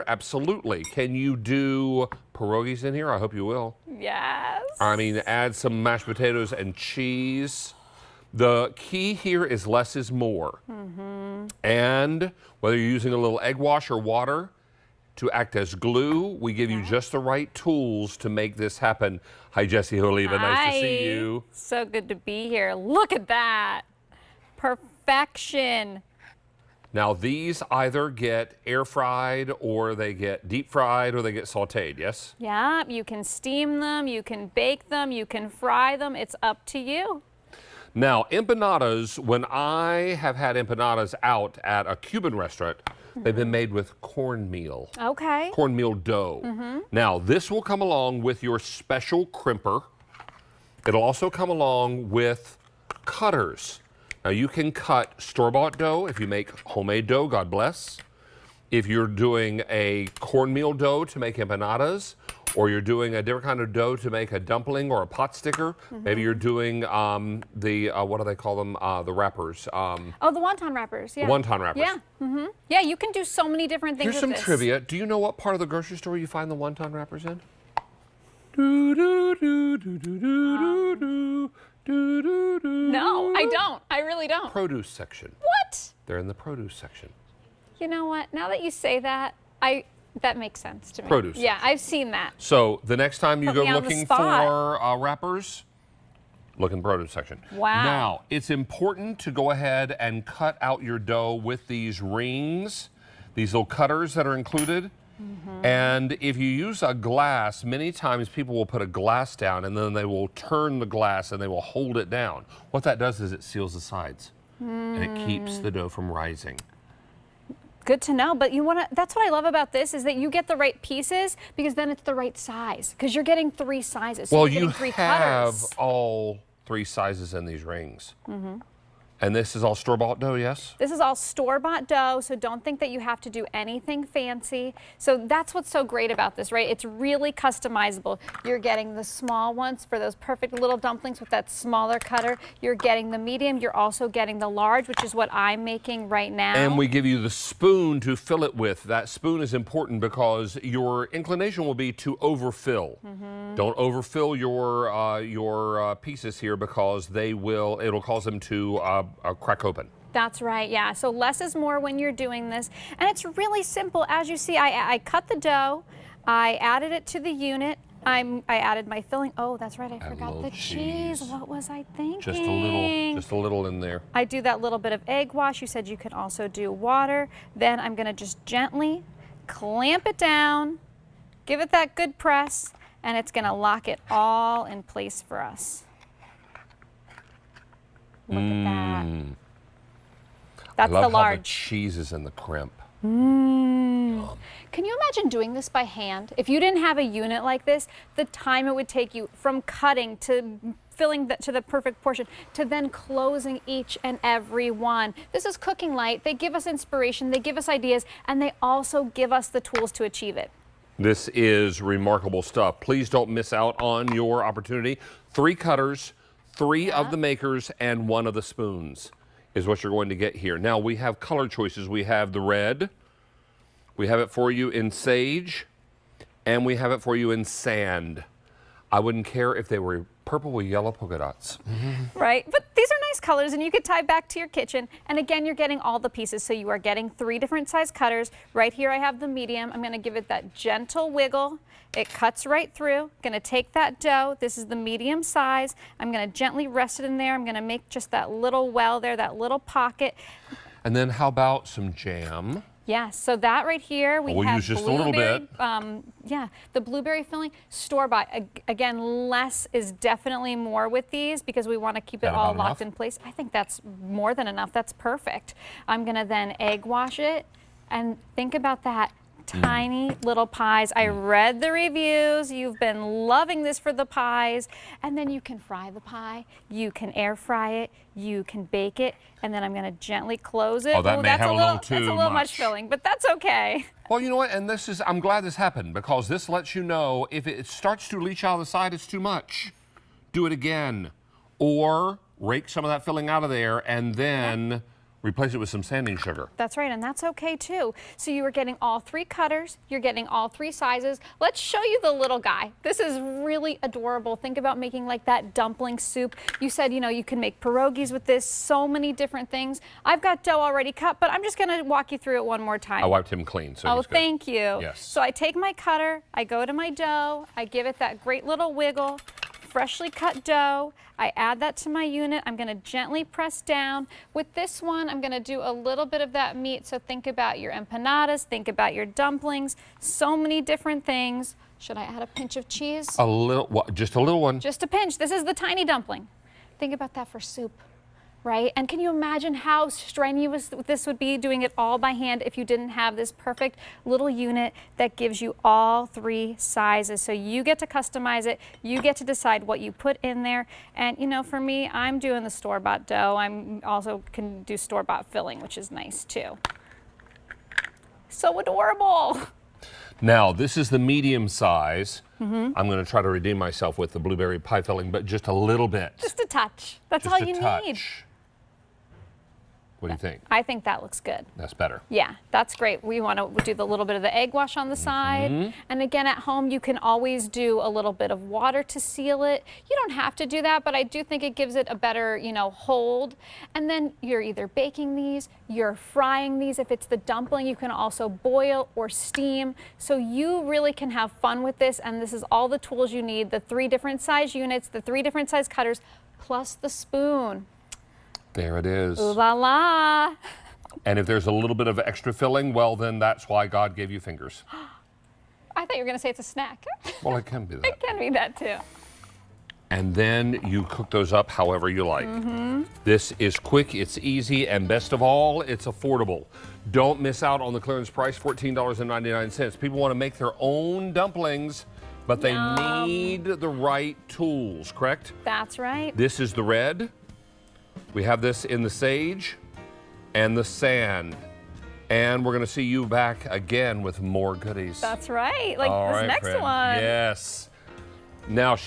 here? Absolutely. Can you do pierogies in here? I hope you will. Yes. I mean, add some mashed potatoes and cheese. The key here is less is more. And whether you're using a little egg wash or water to act as glue, we give you just the right tools to make this happen. Hi, Jessie Oliva. Nice to see you. So good to be here. Look at that. Perfection. Now, these either get air fried or they get deep fried or they get sauteed, yes? Yeah, you can steam them, you can bake them, you can fry them. It's up to you. Now, empanadas, when I have had empanadas out at a Cuban restaurant, they've been made with cornmeal. Okay. Cornmeal dough. Now, this will come along with your special crimper. It'll also come along with cutters. Now, you can cut store-bought dough if you make homemade dough, God bless. If you're doing a cornmeal dough to make empanadas, or you're doing a different kind of dough to make a dumpling or a pot sticker, maybe you're doing what do they call them? The wrappers. Oh, the wonton wrappers, yeah. The wonton wrappers. Yeah, yeah, you can do so many different things Here's with some this. trivia. Do you know what part of the grocery store you find the wonton wrappers in? No, I don't. I really don't. Produce section. What? They're in the produce section. You know what? Now that you say that, that makes sense to me. Produce. Yeah, I've seen that. So the next time you Put go me on the looking spot. for wrappers, look in the produce section. Wow. Now, it's important to go ahead and cut out your dough with these rings, these little cutters that are included. And if you use a glass, many times people will put a glass down and then they will turn the glass and they will hold it down. What that does is it seals the sides and it keeps the dough from rising. Good to know, but that's what I love about this is that you get the right pieces because then it's the right size because you're getting 3 sizes. So Well, you're you getting 3 have cutters. all 3 sizes in these rings. And this is all store-bought dough, yes? This is all store-bought dough, so don't think that you have to do anything fancy. So that's what's so great about this, right? It's really customizable. You're getting the small ones for those perfect little dumplings with that smaller cutter. You're getting the medium. You're also getting the large, which is what I'm making right now. And we give you the spoon to fill it with. That spoon is important because your inclination will be to overfill. Don't overfill your pieces here because it'll cause them to crack open. That's right, yeah. So less is more when you're doing this. And it's really simple. As you see, I cut the dough, I added it to the unit, I added my filling. Oh, that's right, I forgot the cheese. What was I thinking? Just a little in there. I do that little bit of egg wash. You said you could also do water. Then I'm gonna just gently clamp it down, give it that good press, and it's gonna lock it all in place for us. Look at that. That's I love the large. how the cheese is in the crimp. Can you imagine doing this by hand? If you didn't have a unit like this, the time it would take you from cutting to filling to the perfect portion to then closing each and every one. This is Cooking Light. They give us inspiration, they give us ideas, and they also give us the tools to achieve it. This is remarkable stuff. Please don't miss out on your opportunity. 3 cutters, 3 of the makers, and 1 of the spoons is what you're going to get here. Now, we have color choices. We have the red. We have it for you in sage, and we have it for you in sand. I wouldn't care if they were purple with yellow polka dots. Right, but these are nice colors and you could tie back to your kitchen. And again, you're getting all the pieces. So you are getting 3 different size cutters. Right here I have the medium. I'm gonna give it that gentle wiggle. It cuts right through. Gonna take that dough. This is the medium size. I'm gonna gently rest it in there. I'm gonna make just that little well there, that little pocket. And then how about some jam? Yeah, so that right here, we We'll have use just a little bit. Yeah, the blueberry filling, store-bought. Again, less is definitely more with these because we want to keep it all locked in place. I think that's more than enough. That's perfect. I'm going to then egg wash it and think about that. Tiny little pies. I read the reviews. You've been loving this for the pies. And then you can fry the pie. You can air fry it. You can bake it. And then I'm going to gently close it. Oh, that may have a little too That's a little much much filling, but that's okay. Well, you know what? And I'm glad this happened because this lets you know if it starts to leach out of the side, it's too much. Do it again. Or rake some of that filling out of there and then Replace it with some sanding sugar. That's right, and that's okay too. So you are getting all 3 cutters, you're getting all 3 sizes. Let's show you the little guy. This is really adorable. Think about making like that dumpling soup. You said, you know, you can make pierogies with this, so many different things. I've got dough already cut, but I'm just gonna walk you through it one more time. I wiped him clean, so oh, he's good. Thank you. Yes. So I take my cutter, I go to my dough, I give it that great little wiggle. Freshly cut dough. I add that to my unit. I'm going to gently press down. With this one, I'm going to do a little bit of that meat. So think about your empanadas, think about your dumplings, so many different things. Should I add a pinch of cheese? A little, just a little one. Just a pinch. This is the tiny dumpling. Think about that for soup, right? And can you imagine how strenuous this would be doing it all by hand if you didn't have this perfect little unit that gives you all 3 sizes? So you get to customize it. You get to decide what you put in there. And you know, for me, I'm doing the store-bought dough. I'm also can do store-bought filling, which is nice too. So adorable. Now, this is the medium size. I'm going to try to redeem myself with the blueberry pie filling, but just a little bit. Just a touch. That's Just all a you touch. need. What do you think? I think that looks good. That's better. Yeah, that's great. We want to do the little bit of the egg wash on the side. And again, at home, you can always do a little bit of water to seal it. You don't have to do that, but I do think it gives it a better, you know, hold. And then you're either baking these, you're frying these. If it's the dumpling, you can also boil or steam. So you really can have fun with this. And this is all the tools you need, the 3 different size units, the 3 different size cutters, plus the spoon. There it is. Ooh la la. And if there's a little bit of extra filling, well, then that's why God gave you fingers. I thought you were going to say it's a snack. Well, it can be that. It can be that too. And then you cook those up however you like. This is quick, it's easy, and best of all, it's affordable. Don't miss out on the clearance price, $14.99. People want to make their own dumplings, but they need the right tools, correct? That's right. This is the red. We have this in the sage and the sand. And we're going to see you back again with more goodies. That's right. Like All this right, next friend. one. Yes. Now,